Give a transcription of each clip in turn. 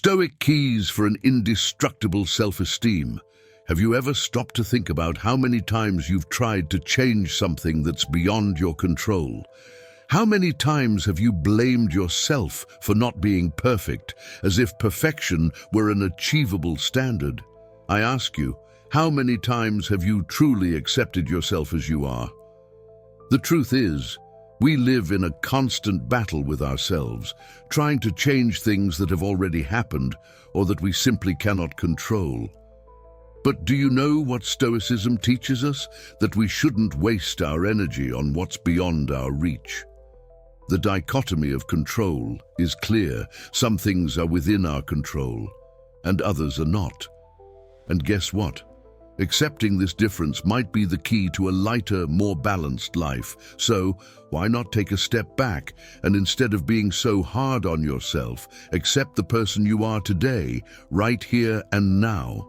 Stoic keys for an indestructible self-esteem. Have you ever stopped to think about how many times you've tried to change something that's beyond your control? How many times have you blamed yourself for not being perfect, as if perfection were an achievable standard? I ask you, how many times have you truly accepted yourself as you are? The truth is, we live in a constant battle with ourselves, trying to change things that have already happened or that we simply cannot control. But do you know what Stoicism teaches us? That we shouldn't waste our energy on what's beyond our reach. The dichotomy of control is clear. Some things are within our control, and others are not. And guess what? Accepting this difference might be the key to a lighter, more balanced life. So, why not take a step back and instead of being so hard on yourself, accept the person you are today, right here and now?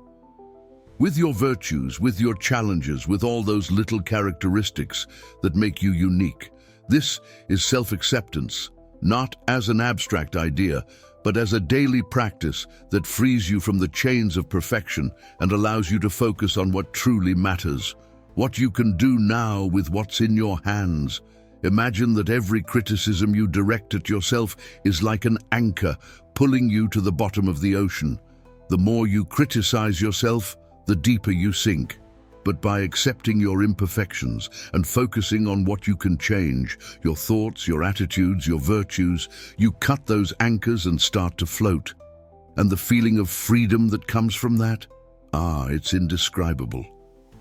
With your virtues, with your challenges, with all those little characteristics that make you unique. This is self-acceptance, not as an abstract idea, but as a daily practice that frees you from the chains of perfection and allows you to focus on what truly matters, what you can do now with what's in your hands. Imagine that every criticism you direct at yourself is like an anchor pulling you to the bottom of the ocean. The more you criticize yourself, the deeper you sink. But by accepting your imperfections and focusing on what you can change, your thoughts, your attitudes, your virtues, you cut those anchors and start to float. And the feeling of freedom that comes from that? It's indescribable.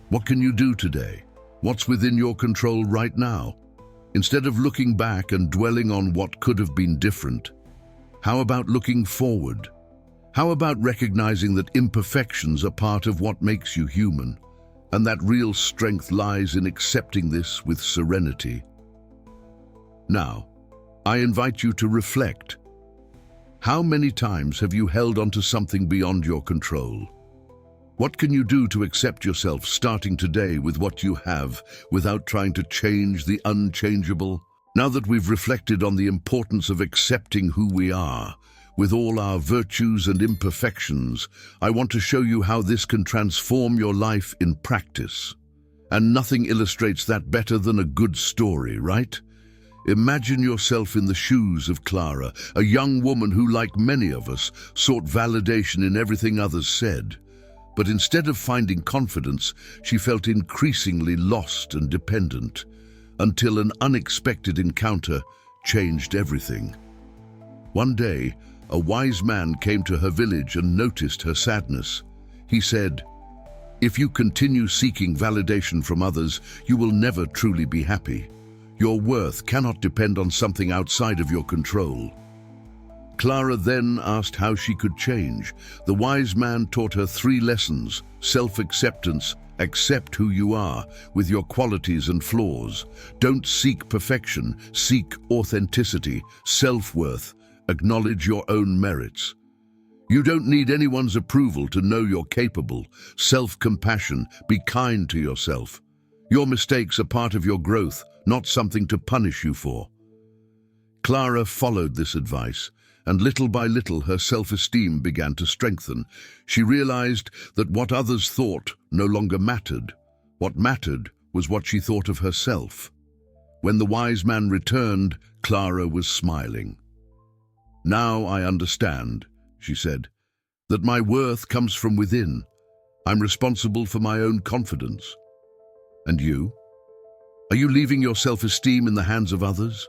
What can you do today? What's within your control right now? Instead of looking back and dwelling on what could have been different, how about looking forward? How about recognizing that imperfections are part of what makes you human? And that real strength lies in accepting this with serenity. Now, I invite you to reflect. How many times have you held onto something beyond your control? What can you do to accept yourself starting today with what you have, without trying to change the unchangeable? Now that we've reflected on the importance of accepting who we are, with all our virtues and imperfections, I want to show you how this can transform your life in practice. And nothing illustrates that better than a good story, right? Imagine yourself in the shoes of Clara, a young woman who, like many of us, sought validation in everything others said. But instead of finding confidence, she felt increasingly lost and dependent, until an unexpected encounter changed everything. One day, a wise man came to her village and noticed her sadness. He said, "If you continue seeking validation from others, you will never truly be happy. Your worth cannot depend on something outside of your control." Clara then asked how she could change. The wise man taught her 3 lessons: self-acceptance, accept who you are, with your qualities and flaws. Don't seek perfection, seek authenticity, self-worth. Acknowledge your own merits. You don't need anyone's approval to know you're capable. Self-compassion, be kind to yourself. Your mistakes are part of your growth, not something to punish you for. Clara followed this advice, and little by little her self-esteem began to strengthen. She realized that what others thought no longer mattered. What mattered was what she thought of herself. When the wise man returned, Clara was smiling. "Now I understand," she said, "that my worth comes from within. I'm responsible for my own confidence." And you? Are you leaving your self-esteem in the hands of others?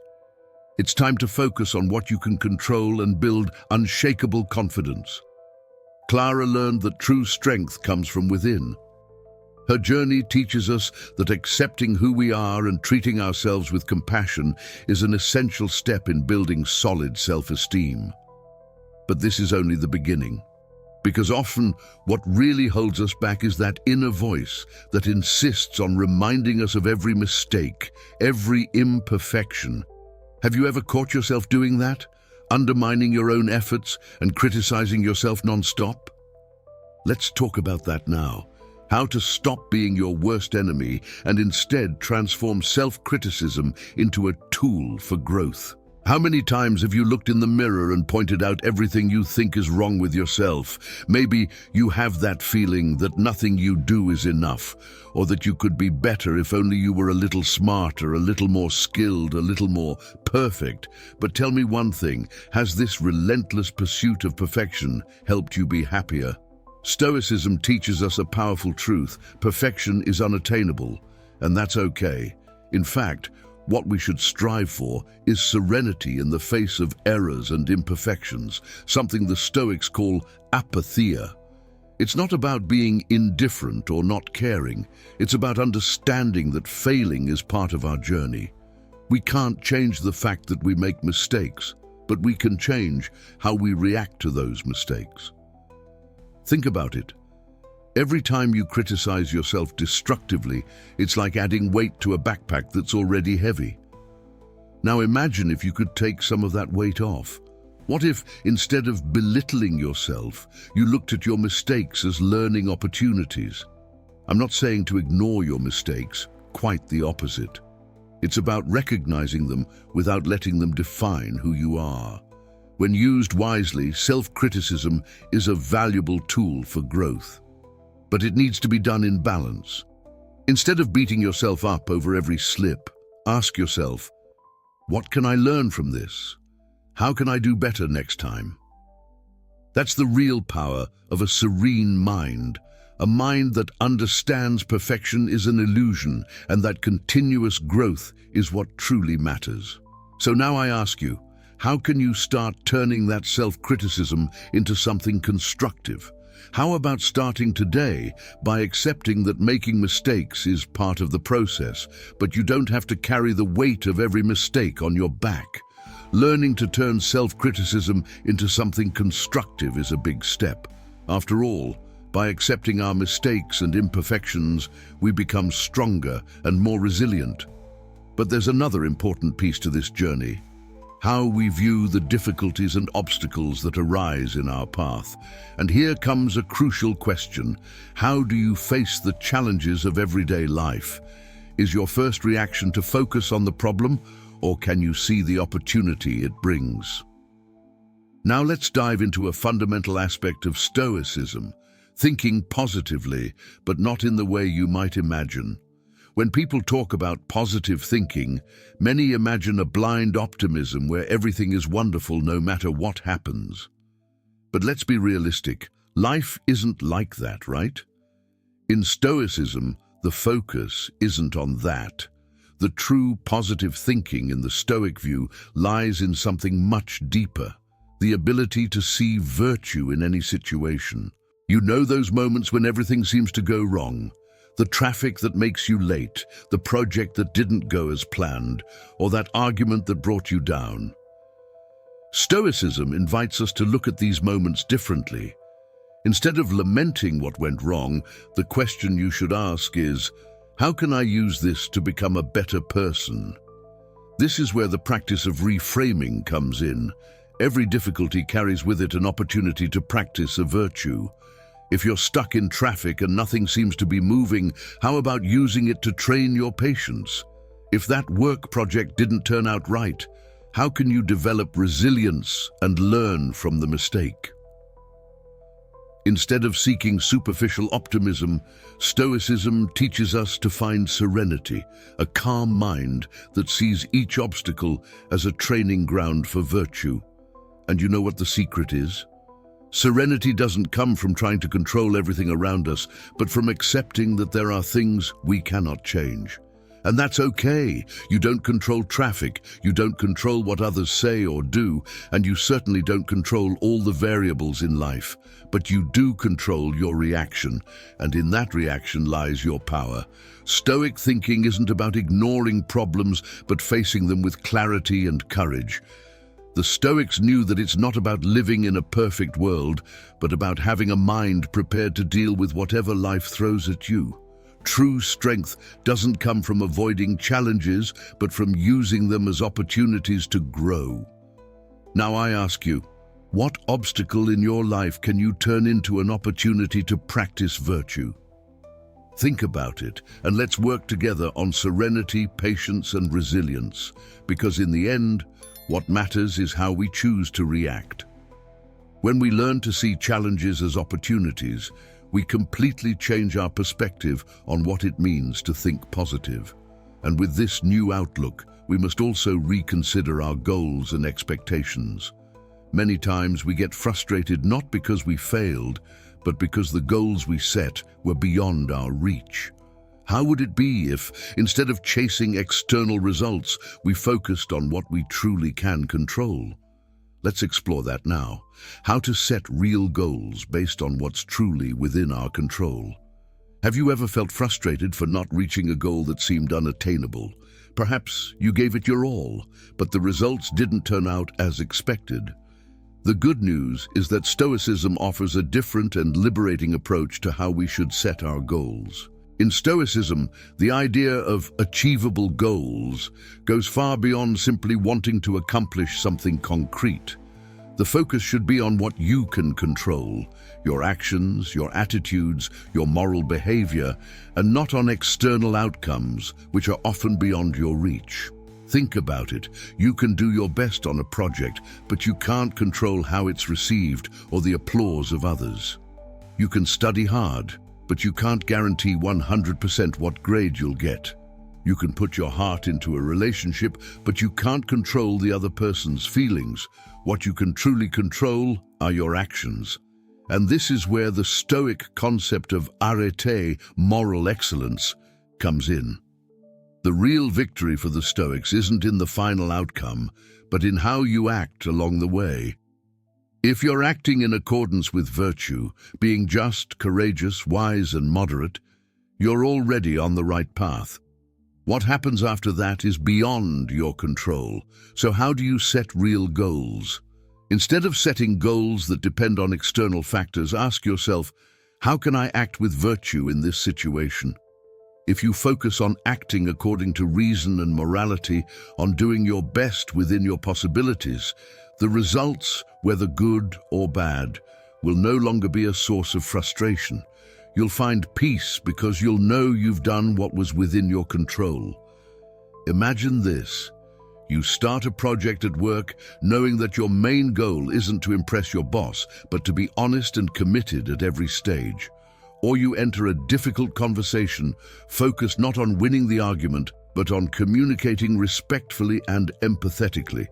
It's time to focus on what you can control and build unshakable confidence. Clara learned that true strength comes from within. Her journey teaches us that accepting who we are and treating ourselves with compassion is an essential step in building solid self-esteem. But this is only the beginning, because often what really holds us back is that inner voice that insists on reminding us of every mistake, every imperfection. Have you ever caught yourself doing that? Undermining your own efforts and criticizing yourself non-stop? Let's talk about that now. How to stop being your worst enemy and instead transform self-criticism into a tool for growth. How many times have you looked in the mirror and pointed out everything you think is wrong with yourself? Maybe you have that feeling that nothing you do is enough, or that you could be better if only you were a little smarter, a little more skilled, a little more perfect. But tell me one thing, has this relentless pursuit of perfection helped you be happier? Stoicism teaches us a powerful truth: perfection is unattainable, and that's okay. In fact, what we should strive for is serenity in the face of errors and imperfections, something the Stoics call apatheia. It's not about being indifferent or not caring. It's about understanding that failing is part of our journey. We can't change the fact that we make mistakes, but we can change how we react to those mistakes. Think about it. Every time you criticize yourself destructively, it's like adding weight to a backpack that's already heavy. Now imagine if you could take some of that weight off. What if, instead of belittling yourself, you looked at your mistakes as learning opportunities? I'm not saying to ignore your mistakes, quite the opposite. It's about recognizing them without letting them define who you are. When used wisely, self-criticism is a valuable tool for growth. But it needs to be done in balance. Instead of beating yourself up over every slip, ask yourself, what can I learn from this? How can I do better next time? That's the real power of a serene mind, a mind that understands perfection is an illusion and that continuous growth is what truly matters. So now I ask you, how can you start turning that self-criticism into something constructive? How about starting today by accepting that making mistakes is part of the process, but you don't have to carry the weight of every mistake on your back? Learning to turn self-criticism into something constructive is a big step. After all, by accepting our mistakes and imperfections, we become stronger and more resilient. But there's another important piece to this journey: how we view the difficulties and obstacles that arise in our path. And here comes a crucial question. How do you face the challenges of everyday life? Is your first reaction to focus on the problem, or can you see the opportunity it brings? Now let's dive into a fundamental aspect of Stoicism, thinking positively, but not in the way you might imagine. When people talk about positive thinking, many imagine a blind optimism where everything is wonderful no matter what happens. But let's be realistic. Life isn't like that, right? In Stoicism, the focus isn't on that. The true positive thinking in the Stoic view lies in something much deeper: the ability to see virtue in any situation. You know those moments when everything seems to go wrong? The traffic that makes you late, the project that didn't go as planned, or that argument that brought you down. Stoicism invites us to look at these moments differently. Instead of lamenting what went wrong, the question you should ask is, how can I use this to become a better person? This is where the practice of reframing comes in. Every difficulty carries with it an opportunity to practice a virtue. If you're stuck in traffic and nothing seems to be moving, how about using it to train your patience? If that work project didn't turn out right, how can you develop resilience and learn from the mistake? Instead of seeking superficial optimism, Stoicism teaches us to find serenity, a calm mind that sees each obstacle as a training ground for virtue. And you know what the secret is? Serenity doesn't come from trying to control everything around us, but from accepting that there are things we cannot change. And that's okay. You don't control traffic, you don't control what others say or do, and you certainly don't control all the variables in life. But you do control your reaction, and in that reaction lies your power. Stoic thinking isn't about ignoring problems, but facing them with clarity and courage. The Stoics knew that it's not about living in a perfect world, but about having a mind prepared to deal with whatever life throws at you. True strength doesn't come from avoiding challenges, but from using them as opportunities to grow. Now I ask you, what obstacle in your life can you turn into an opportunity to practice virtue? Think about it, and let's work together on serenity, patience, and resilience, because in the end, What matters is how we choose to react. When we learn to see challenges as opportunities, we completely change our perspective on what it means to think positive. And with this new outlook, we must also reconsider our goals and expectations. Many times we get frustrated not because we failed, but because the goals we set were beyond our reach. How would it be if, instead of chasing external results, we focused on what we truly can control? Let's explore that now. How to set real goals based on what's truly within our control. Have you ever felt frustrated for not reaching a goal that seemed unattainable? Perhaps you gave it your all, but the results didn't turn out as expected. The good news is that Stoicism offers a different and liberating approach to how we should set our goals. In Stoicism, the idea of achievable goals goes far beyond simply wanting to accomplish something concrete. The focus should be on what you can control, your actions, your attitudes, your moral behavior, and not on external outcomes, which are often beyond your reach. Think about it. You can do your best on a project, but you can't control how it's received or the applause of others. You can study hard, but you can't guarantee 100% what grade you'll get. You can put your heart into a relationship, but you can't control the other person's feelings. What you can truly control are your actions. And this is where the Stoic concept of arete, moral excellence, comes in. The real victory for the Stoics isn't in the final outcome, but in how you act along the way. If you're acting in accordance with virtue, being just, courageous, wise, and moderate, you're already on the right path. What happens after that is beyond your control. So how do you set real goals? Instead of setting goals that depend on external factors, ask yourself, how can I act with virtue in this situation? If you focus on acting according to reason and morality, on doing your best within your possibilities, the results, whether good or bad, will no longer be a source of frustration. You'll find peace because you'll know you've done what was within your control. Imagine this. You start a project at work knowing that your main goal isn't to impress your boss, but to be honest and committed at every stage. Or you enter a difficult conversation focused not on winning the argument, but on communicating respectfully and empathetically.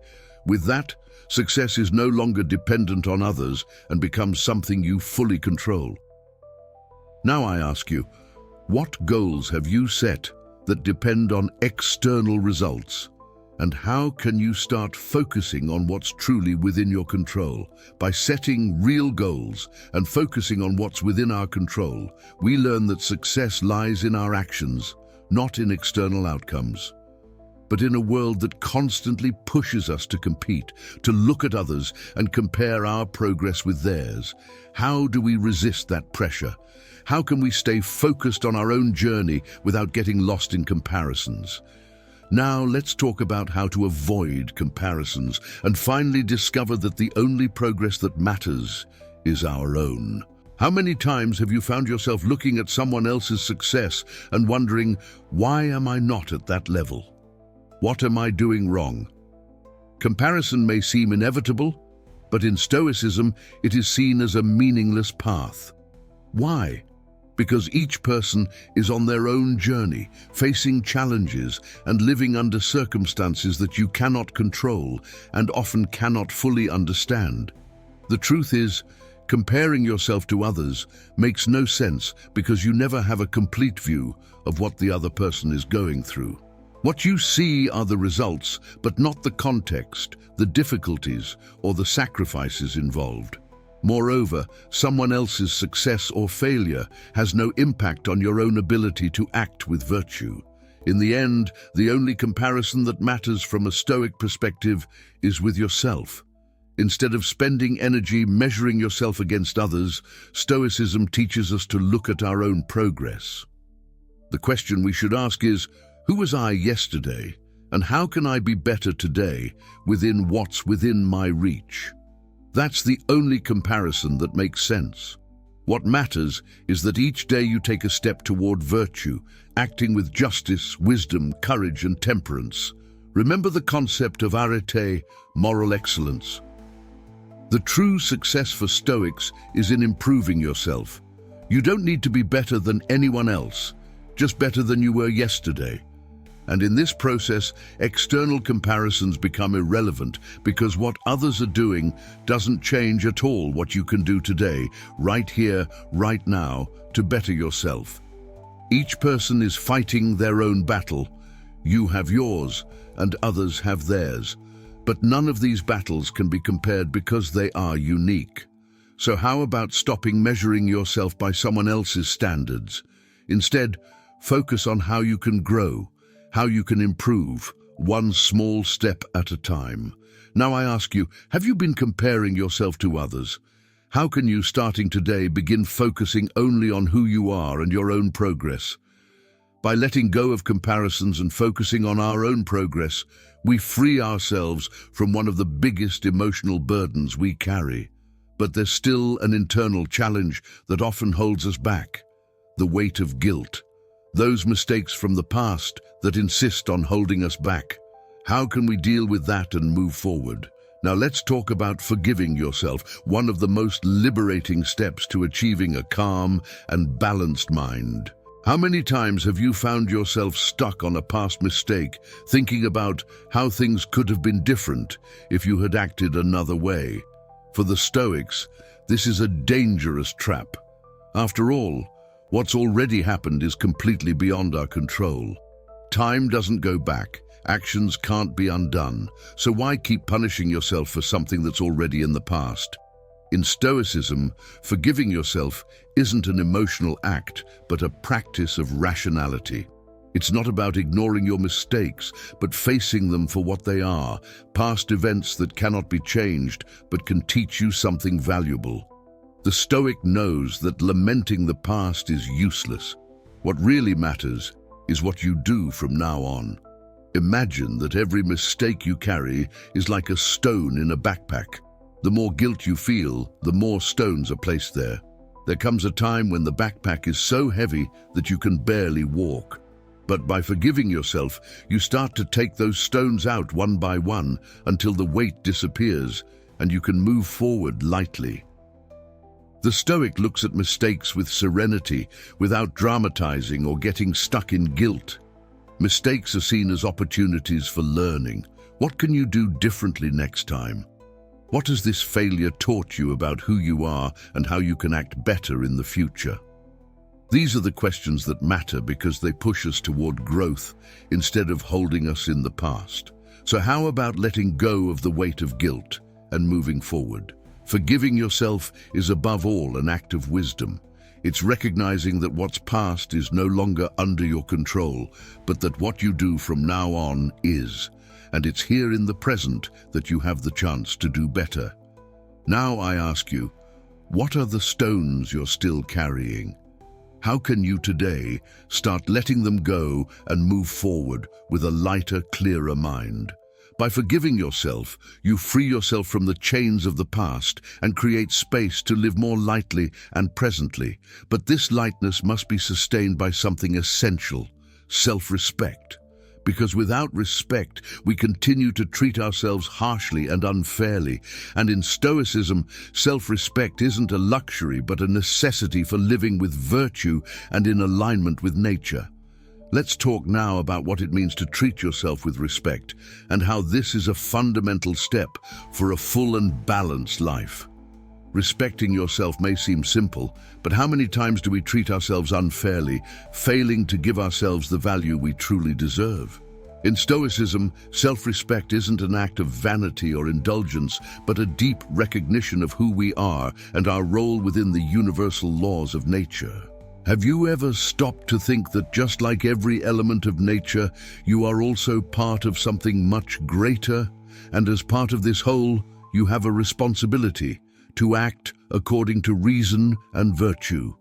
With that, success is no longer dependent on others and becomes something you fully control. Now I ask you, what goals have you set that depend on external results? And how can you start focusing on what's truly within your control? By setting real goals and focusing on what's within our control, we learn that success lies in our actions, not in external outcomes. But in a world that constantly pushes us to compete, to look at others and compare our progress with theirs, how do we resist that pressure? How can we stay focused on our own journey without getting lost in comparisons? Now let's talk about how to avoid comparisons and finally discover that the only progress that matters is our own. How many times have you found yourself looking at someone else's success and wondering, why am I not at that level? What am I doing wrong? Comparison may seem inevitable, but in Stoicism, it is seen as a meaningless path. Why? Because each person is on their own journey, facing challenges and living under circumstances that you cannot control and often cannot fully understand. The truth is, comparing yourself to others makes no sense because you never have a complete view of what the other person is going through. What you see are the results, but not the context, the difficulties, or the sacrifices involved. Moreover, someone else's success or failure has no impact on your own ability to act with virtue. In the end, the only comparison that matters from a Stoic perspective is with yourself. Instead of spending energy measuring yourself against others, Stoicism teaches us to look at our own progress. The question we should ask is, who was I yesterday, and how can I be better today within what's within my reach? That's the only comparison that makes sense. What matters is that each day you take a step toward virtue, acting with justice, wisdom, courage, and temperance. Remember the concept of arete, moral excellence. The true success for Stoics is in improving yourself. You don't need to be better than anyone else, just better than you were yesterday. And in this process, external comparisons become irrelevant because what others are doing doesn't change at all what you can do today, right here, right now, to better yourself. Each person is fighting their own battle. You have yours, and others have theirs. But none of these battles can be compared because they are unique. So how about stopping measuring yourself by someone else's standards? Instead, focus on how you can grow, how you can improve, one small step at a time. Now I ask you, have you been comparing yourself to others? How can you, starting today, begin focusing only on who you are and your own progress? By letting go of comparisons and focusing on our own progress, we free ourselves from one of the biggest emotional burdens we carry. But there's still an internal challenge that often holds us back: the weight of guilt. Those mistakes from the past that insist on holding us back. How can we deal with that and move forward? Now let's talk about forgiving yourself, one of the most liberating steps to achieving a calm and balanced mind. How many times have you found yourself stuck on a past mistake, thinking about how things could have been different if you had acted another way? For the Stoics, this is a dangerous trap. After all, what's already happened is completely beyond our control. Time doesn't go back. Actions can't be undone. So why keep punishing yourself for something that's already in the past? In Stoicism, forgiving yourself isn't an emotional act, but a practice of rationality. It's not about ignoring your mistakes, but facing them for what they are, past events that cannot be changed, but can teach you something valuable. The Stoic knows that lamenting the past is useless. What really matters is what you do from now on. Imagine that every mistake you carry is like a stone in a backpack. The more guilt you feel, the more stones are placed there. There comes a time when the backpack is so heavy that you can barely walk. But by forgiving yourself, you start to take those stones out one by one until the weight disappears and you can move forward lightly. The Stoic looks at mistakes with serenity, without dramatizing or getting stuck in guilt. Mistakes are seen as opportunities for learning. What can you do differently next time? What has this failure taught you about who you are and how you can act better in the future? These are the questions that matter because they push us toward growth instead of holding us in the past. So how about letting go of the weight of guilt and moving forward? Forgiving yourself is above all an act of wisdom. It's recognizing that what's past is no longer under your control, but that what you do from now on is. And it's here in the present that you have the chance to do better. Now I ask you, what are the stones you're still carrying? How can you today start letting them go and move forward with a lighter, clearer mind? By forgiving yourself, you free yourself from the chains of the past and create space to live more lightly and presently. But this lightness must be sustained by something essential: self-respect. Because without respect, we continue to treat ourselves harshly and unfairly. And in Stoicism, self-respect isn't a luxury, but a necessity for living with virtue and in alignment with nature. Let's talk now about what it means to treat yourself with respect and how this is a fundamental step for a full and balanced life. Respecting yourself may seem simple, but how many times do we treat ourselves unfairly, failing to give ourselves the value we truly deserve? In Stoicism, self-respect isn't an act of vanity or indulgence, but a deep recognition of who we are and our role within the universal laws of nature. Have you ever stopped to think that just like every element of nature, you are also part of something much greater? And as part of this whole, you have a responsibility to act according to reason and virtue.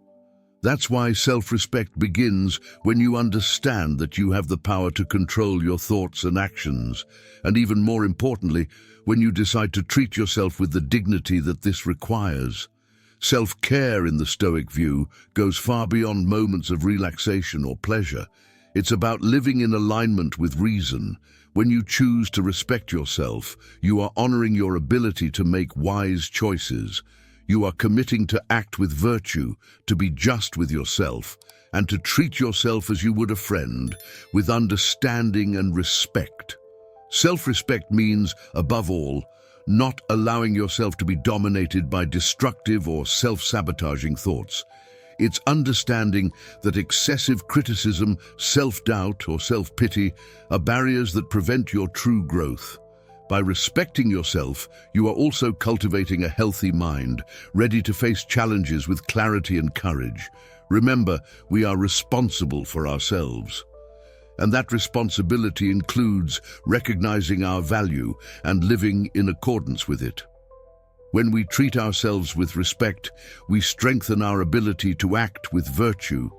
That's why self-respect begins when you understand that you have the power to control your thoughts and actions, and even more importantly, when you decide to treat yourself with the dignity that this requires. Self-care in the Stoic view goes far beyond moments of relaxation or pleasure. It's about living in alignment with reason, When you choose to respect yourself, you are honoring your ability to make wise choices. You are committing to act with virtue, to be just with yourself, and to treat yourself as you would a friend, with understanding and respect. Self-respect means, above all, not allowing yourself to be dominated by destructive or self-sabotaging thoughts. It's understanding that excessive criticism, self-doubt, or self-pity are barriers that prevent your true growth. By respecting yourself, you are also cultivating a healthy mind, ready to face challenges with clarity and courage. Remember, we are responsible for ourselves. And that responsibility includes recognizing our value and living in accordance with it. When we treat ourselves with respect, we strengthen our ability to act with virtue.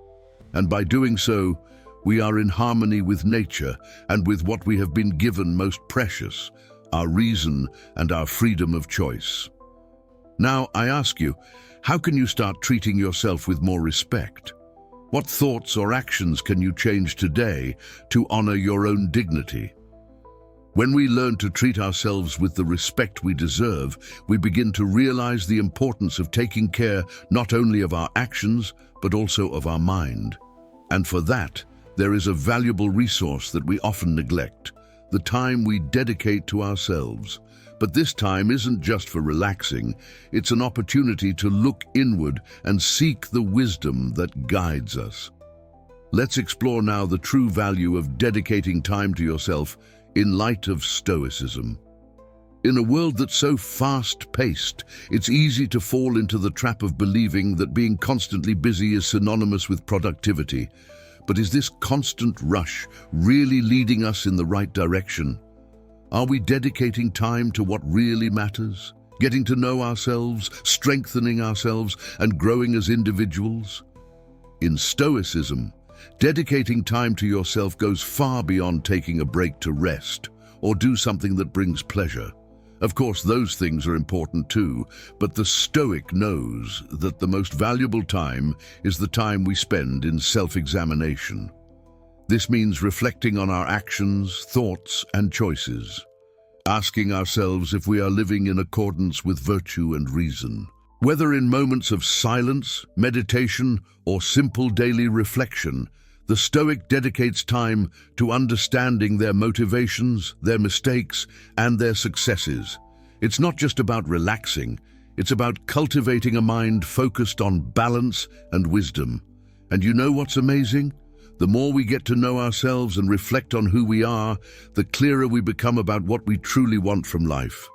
And by doing so, we are in harmony with nature and with what we have been given most precious, our reason and our freedom of choice. Now, I ask you, how can you start treating yourself with more respect? What thoughts or actions can you change today to honor your own dignity? When we learn to treat ourselves with the respect we deserve, we begin to realize the importance of taking care not only of our actions, but also of our mind. And for that, there is a valuable resource that we often neglect: the time we dedicate to ourselves. But this time isn't just for relaxing, it's an opportunity to look inward and seek the wisdom that guides us. Let's explore now the true value of dedicating time to yourself in light of Stoicism. In a world that's so fast-paced, it's easy to fall into the trap of believing that being constantly busy is synonymous with productivity. But is this constant rush really leading us in the right direction? Are we dedicating time to what really matters? Getting to know ourselves, strengthening ourselves, and growing as individuals? In Stoicism, dedicating time to yourself goes far beyond taking a break to rest or do something that brings pleasure. Of course, those things are important too, but the Stoic knows that the most valuable time is the time we spend in self-examination. This means reflecting on our actions, thoughts, and choices, asking ourselves if we are living in accordance with virtue and reason. Whether in moments of silence, meditation, or simple daily reflection, the Stoic dedicates time to understanding their motivations, their mistakes, and their successes. It's not just about relaxing, it's about cultivating a mind focused on balance and wisdom. And you know what's amazing? The more we get to know ourselves and reflect on who we are, the clearer we become about what we truly want from life.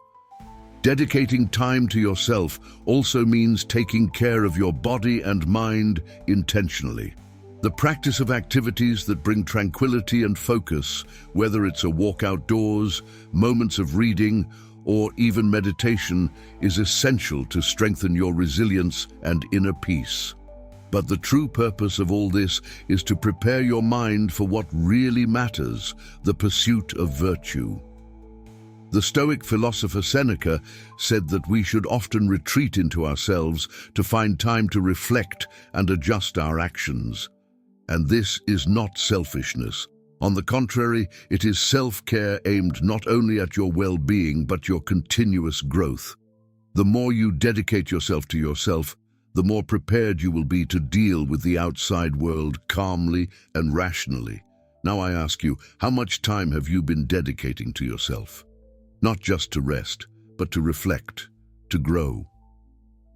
Dedicating time to yourself also means taking care of your body and mind intentionally. The practice of activities that bring tranquility and focus, whether it's a walk outdoors, moments of reading, or even meditation, is essential to strengthen your resilience and inner peace. But the true purpose of all this is to prepare your mind for what really matters, the pursuit of virtue. The Stoic philosopher Seneca said that we should often retreat into ourselves to find time to reflect and adjust our actions. And this is not selfishness. On the contrary, it is self-care aimed not only at your well-being but your continuous growth. The more you dedicate yourself to yourself, the more prepared you will be to deal with the outside world calmly and rationally. Now I ask you, how much time have you been dedicating to yourself? Not just to rest, but to reflect, to grow.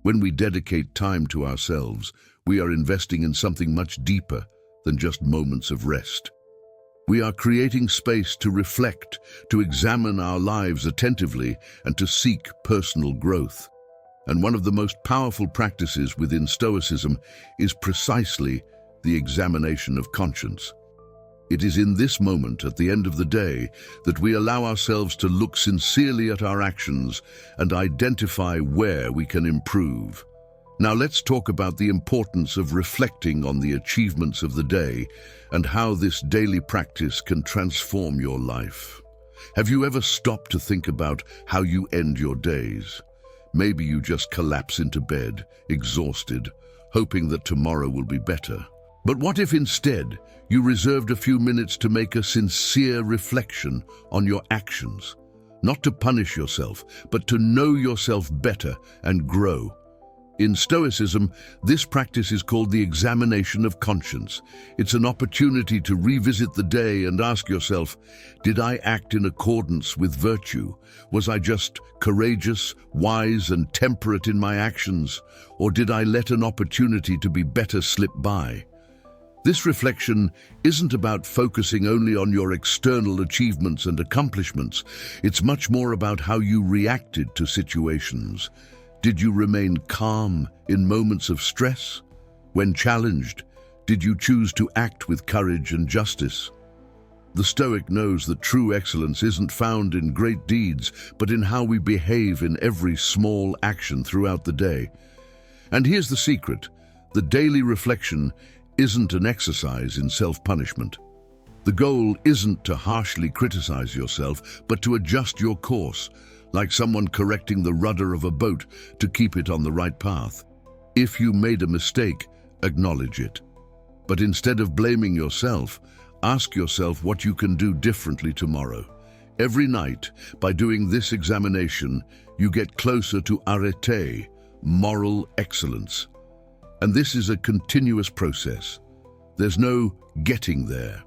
When we dedicate time to ourselves, we are investing in something much deeper than just moments of rest. We are creating space to reflect, to examine our lives attentively, and to seek personal growth. And one of the most powerful practices within Stoicism is precisely the examination of conscience. It is in this moment, at the end of the day, that we allow ourselves to look sincerely at our actions and identify where we can improve. Now let's talk about the importance of reflecting on the achievements of the day and how this daily practice can transform your life. Have you ever stopped to think about how you end your days? Maybe you just collapse into bed, exhausted, hoping that tomorrow will be better. But what if instead you reserved a few minutes to make a sincere reflection on your actions? Not to punish yourself, but to know yourself better and grow. In Stoicism, this practice is called the examination of conscience. It's an opportunity to revisit the day and ask yourself, did I act in accordance with virtue? Was I just courageous, wise, and temperate in my actions? Or did I let an opportunity to be better slip by? This reflection isn't about focusing only on your external achievements and accomplishments. It's much more about how you reacted to situations. Did you remain calm in moments of stress? When challenged, did you choose to act with courage and justice? The Stoic knows that true excellence isn't found in great deeds, but in how we behave in every small action throughout the day. And here's the secret: the daily reflection isn't an exercise in self-punishment. The goal isn't to harshly criticize yourself, but to adjust your course, like someone correcting the rudder of a boat to keep it on the right path. If you made a mistake, acknowledge it. But instead of blaming yourself, ask yourself what you can do differently tomorrow. Every night, by doing this examination, you get closer to arete, moral excellence. And this is a continuous process. There's no getting there.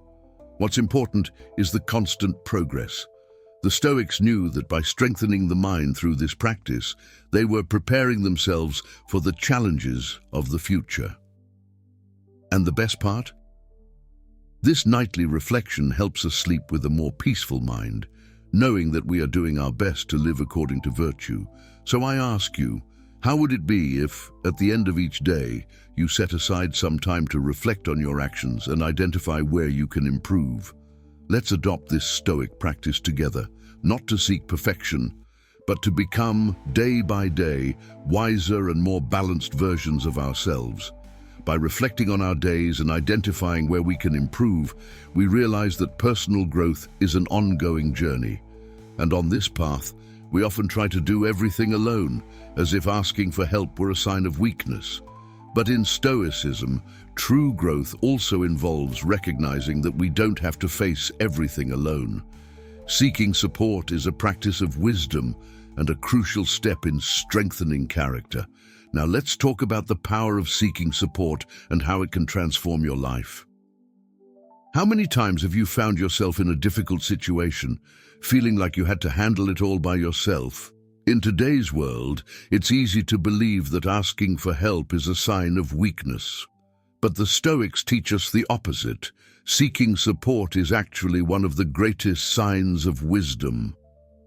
What's important is the constant progress. The Stoics knew that by strengthening the mind through this practice, they were preparing themselves for the challenges of the future. And the best part? This nightly reflection helps us sleep with a more peaceful mind, knowing that we are doing our best to live according to virtue. So I ask you, how would it be if, at the end of each day, you set aside some time to reflect on your actions and identify where you can improve? Let's adopt this Stoic practice together, not to seek perfection, but to become, day by day, wiser and more balanced versions of ourselves. By reflecting on our days and identifying where we can improve, we realize that personal growth is an ongoing journey. And on this path, we often try to do everything alone, as if asking for help were a sign of weakness. But in Stoicism, true growth also involves recognizing that we don't have to face everything alone. Seeking support is a practice of wisdom and a crucial step in strengthening character. Now let's talk about the power of seeking support and how it can transform your life. How many times have you found yourself in a difficult situation, feeling like you had to handle it all by yourself? In today's world, it's easy to believe that asking for help is a sign of weakness. But the Stoics teach us the opposite. Seeking support is actually one of the greatest signs of wisdom.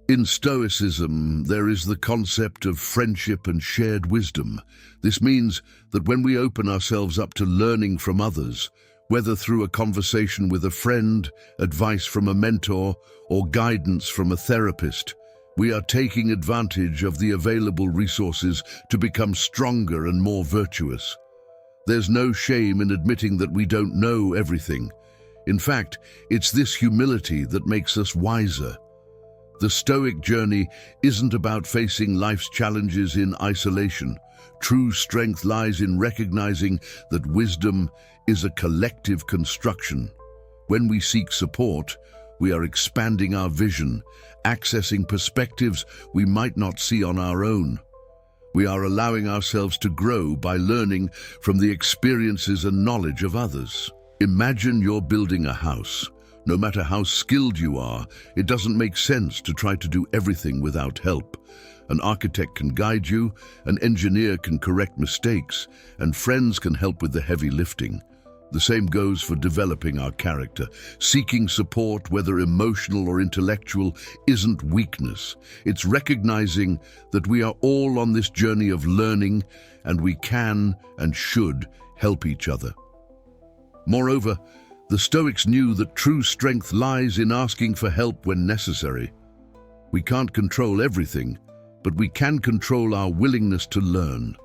In Stoicism, there is the concept of friendship and shared wisdom. This means that when we open ourselves up to learning from others, whether through a conversation with a friend, advice from a mentor, or guidance from a therapist, we are taking advantage of the available resources to become stronger and more virtuous. There's no shame in admitting that we don't know everything. In fact, it's this humility that makes us wiser. The Stoic journey isn't about facing life's challenges in isolation. True strength lies in recognizing that wisdom is a collective construction. When we seek support, we are expanding our vision, accessing perspectives we might not see on our own. We are allowing ourselves to grow by learning from the experiences and knowledge of others. Imagine you're building a house. No matter how skilled you are, it doesn't make sense to try to do everything without help. An architect can guide you, an engineer can correct mistakes, and friends can help with the heavy lifting. The same goes for developing our character. Seeking support, whether emotional or intellectual, isn't weakness. It's recognizing that we are all on this journey of learning, and we can and should help each other. Moreover, the Stoics knew that true strength lies in asking for help when necessary. We can't control everything, but we can control our willingness to learn.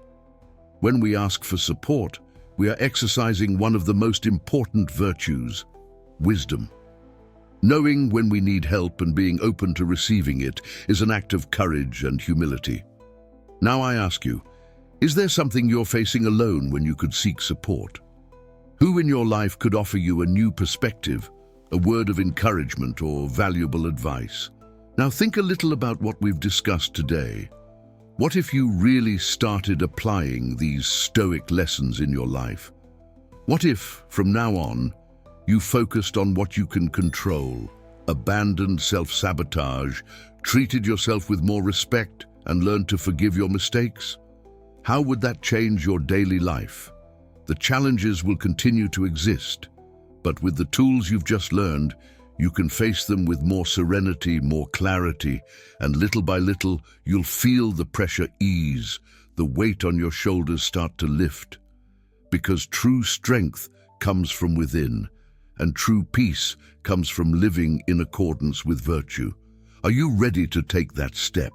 When we ask for support, we are exercising one of the most important virtues, wisdom. Knowing when we need help and being open to receiving it is an act of courage and humility. Now I ask you, is there something you're facing alone when you could seek support? Who in your life could offer you a new perspective, a word of encouragement or valuable advice? Now think a little about what we've discussed today. What if you really started applying these Stoic lessons in your life? What if, from now on, you focused on what you can control, abandoned self-sabotage, treated yourself with more respect, and learned to forgive your mistakes? How would that change your daily life? The challenges will continue to exist, but with the tools you've just learned, you can face them with more serenity, more clarity, and little by little, you'll feel the pressure ease, the weight on your shoulders start to lift. Because true strength comes from within, and true peace comes from living in accordance with virtue. Are you ready to take that step?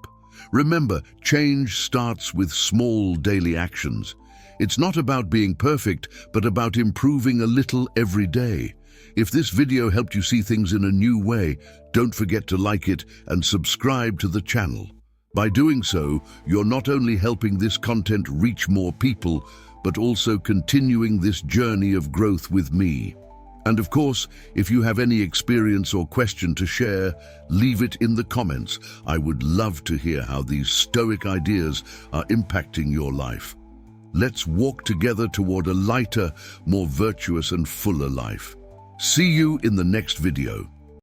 Remember, change starts with small daily actions. It's not about being perfect, but about improving a little every day. If this video helped you see things in a new way, don't forget to like it and subscribe to the channel. By doing so, you're not only helping this content reach more people, but also continuing this journey of growth with me. And of course, if you have any experience or question to share, leave it in the comments. I would love to hear how these Stoic ideas are impacting your life. Let's walk together toward a lighter, more virtuous and fuller life. See you in the next video.